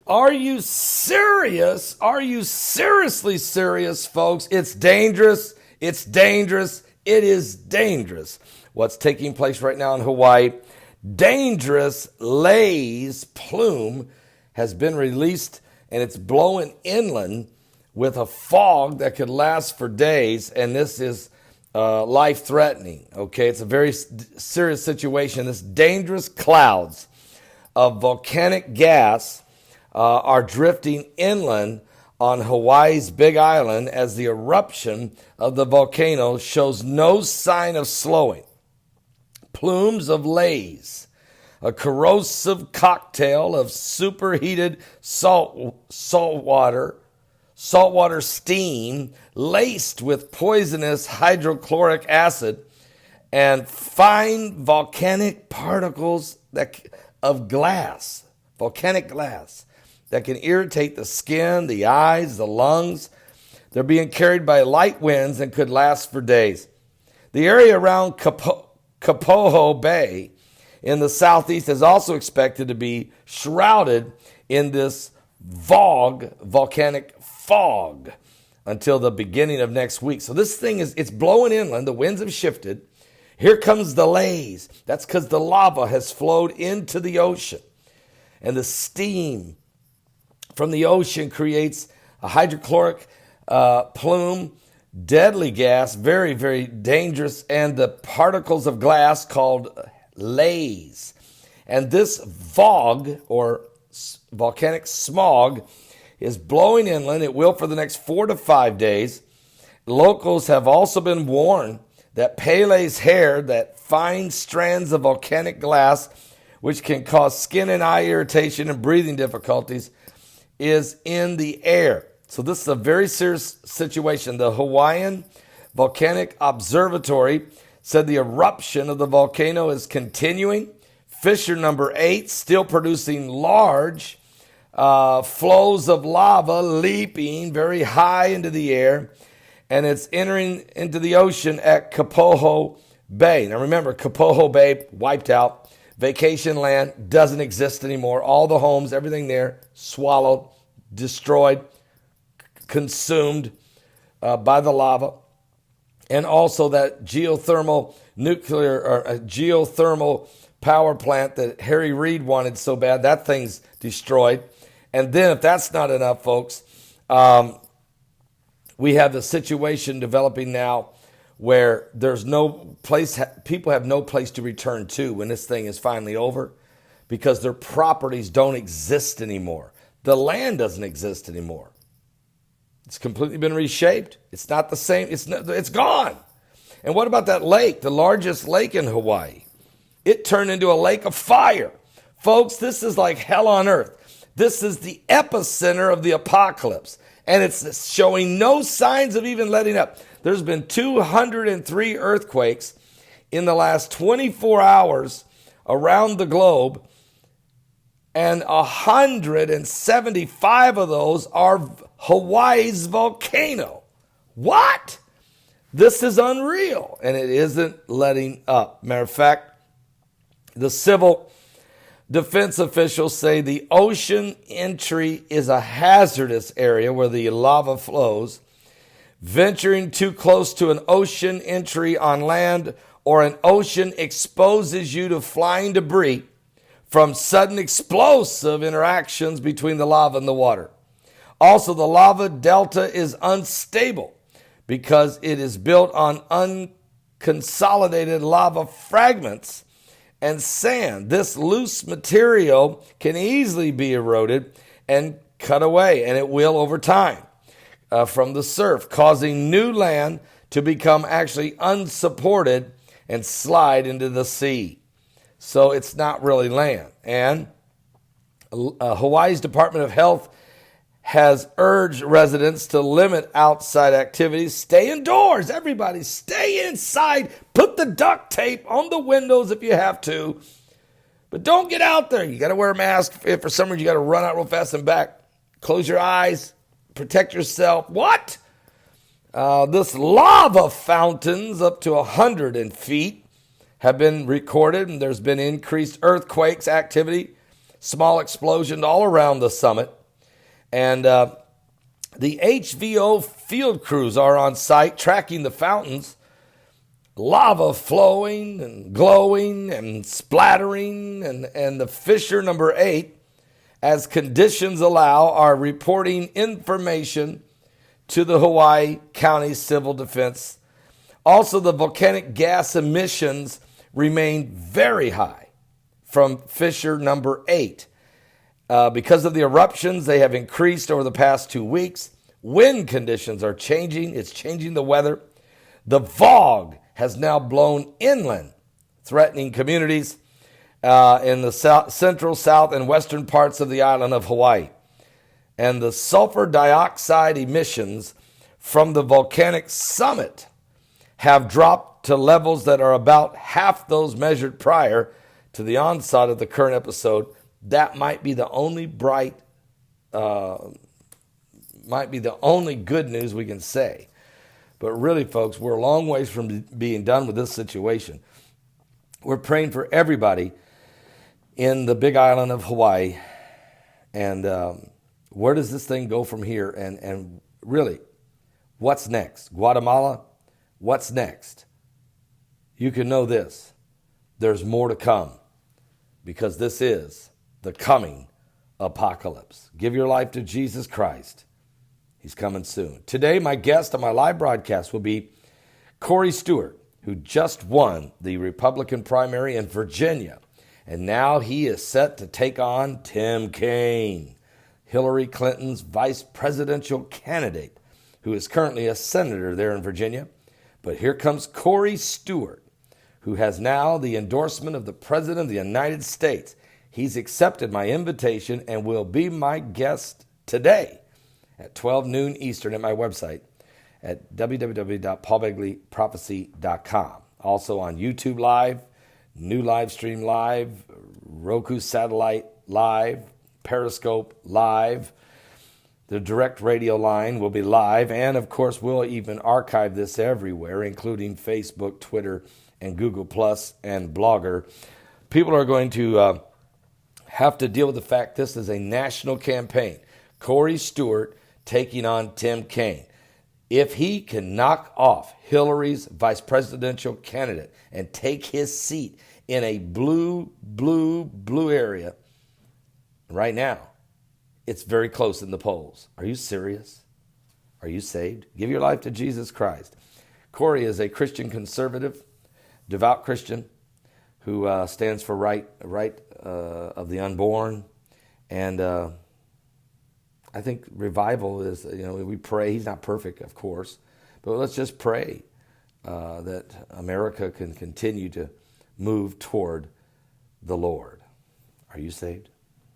Are you serious? Are you seriously serious, folks? It's dangerous. It's dangerous. It is dangerous. What's taking place right now in Hawaii? Dangerous Laze Plume has been released, and it's blowing inland with a fog that could last for days, and this is life-threatening, okay? It's a very serious situation. This dangerous clouds of volcanic gas are drifting inland on Hawaii's Big Island as the eruption of the volcano shows no sign of slowing. Plumes of Laze, a corrosive cocktail of superheated saltwater steam laced with poisonous hydrochloric acid and fine volcanic particles of glass, volcanic glass, that can irritate the skin, the eyes, the lungs. They're being carried by light winds and could last for days. The area around Kapoho Bay in the southeast is also expected to be shrouded in this volcanic fog until the beginning of next week. So this thing it's blowing inland. The winds have shifted. Here comes the Laze. That's because the lava has flowed into the ocean. And the steam from the ocean creates a hydrochloric plume, deadly gas, very, very dangerous, and the particles of glass called Laze. And this fog, or volcanic smog, is blowing inland. It will for the next 4 to 5 days. Locals have also been warned that Pele's hair, that fine strands of volcanic glass, which can cause skin and eye irritation and breathing difficulties, is in the air. So this is a very serious situation. The Hawaiian Volcanic Observatory said the eruption of the volcano is continuing. Fissure number 8 still producing large flows of lava leaping very high into the air, and it's entering into the ocean at Kapoho Bay. Now remember, Kapoho Bay wiped out. Vacation land doesn't exist anymore. All the homes, everything there, swallowed, destroyed, consumed by the lava. And also that geothermal power plant that Harry Reid wanted so bad, that thing's destroyed. And then if that's not enough, folks, we have the situation developing now where there's no place, people have no place to return to when this thing is finally over because their properties don't exist anymore. The land doesn't exist anymore. It's completely been reshaped. It's not the same. It's gone. And what about that lake, the largest lake in Hawaii? It turned into a lake of fire. Folks, this is like hell on earth. This is the epicenter of the apocalypse. And it's showing no signs of even letting up. There's been 203 earthquakes in the last 24 hours around the globe, and 175 of those are Hawaii's volcano. What? This is unreal, and it isn't letting up. Matter of fact, the civil defense officials say the ocean entry is a hazardous area where the lava flows. Venturing too close to an ocean entry on land or an ocean exposes you to flying debris from sudden explosive interactions between the lava and the water. Also, the lava delta is unstable because it is built on unconsolidated lava fragments and sand. This loose material can easily be eroded and cut away, and it will over time. From the surf, causing new land to become actually unsupported and slide into the sea. So it's not really land. And Hawaii's Department of Health has urged residents to limit outside activities. Stay indoors, everybody. Stay inside. Put the duct tape on the windows if you have to. But don't get out there. You got to wear a mask. If for some reason you got to run out real fast and back. Close your eyes. Protect yourself. What? This lava fountains up to 100 feet have been recorded, and there's been increased earthquakes activity, small explosions all around the summit. And the HVO field crews are on site tracking the fountains. Lava flowing and glowing and splattering. And the Fisher number 8, as conditions allow, are reporting information to the Hawaii County Civil Defense. Also, the volcanic gas emissions remain very high from Fisher number 8. Because of the eruptions, they have increased over the past 2 weeks. Wind conditions are changing. It's changing the weather. The fog has now blown inland, threatening communities in the central, south, and western parts of the island of Hawaii. And the sulfur dioxide emissions from the volcanic summit have dropped to levels that are about half those measured prior to the onset of the current episode. That might be the only good news we can say. But really, folks, we're a long ways from being done with this situation. We're praying for everybody in the big island of Hawaii. And where does this thing go from here? And really, what's next? Guatemala, what's next? You can know this. There's more to come, because this is the coming apocalypse. Give your life to Jesus Christ. He's coming soon. Today, my guest on my live broadcast will be Corey Stewart, who just won the Republican primary in Virginia. And now he is set to take on Tim Kaine, Hillary Clinton's vice presidential candidate, who is currently a senator there in Virginia. But here comes Corey Stewart, who has now the endorsement of the President of the United States. He's accepted my invitation and will be my guest today at 12 noon Eastern at my website at www.paulbegleyprophecy.com. Also on YouTube Live, New Live Stream Live, Roku Satellite Live, Periscope Live. The direct radio line will be live, and of course we'll even archive this everywhere, including Facebook, Twitter, and Google Plus and Blogger. People are going to have to deal with the fact this is a national campaign. Corey Stewart taking on Tim Kaine. If he can knock off Hillary's vice presidential candidate and take his seat in a blue area right now, it's very close in the polls. Are you serious? Are you saved? Give your life to Jesus Christ. Corey is a Christian conservative, devout Christian who stands for right of the unborn. And I think revival is, we pray. He's not perfect, of course, but let's just pray that America can continue to move toward the Lord. Are you saved?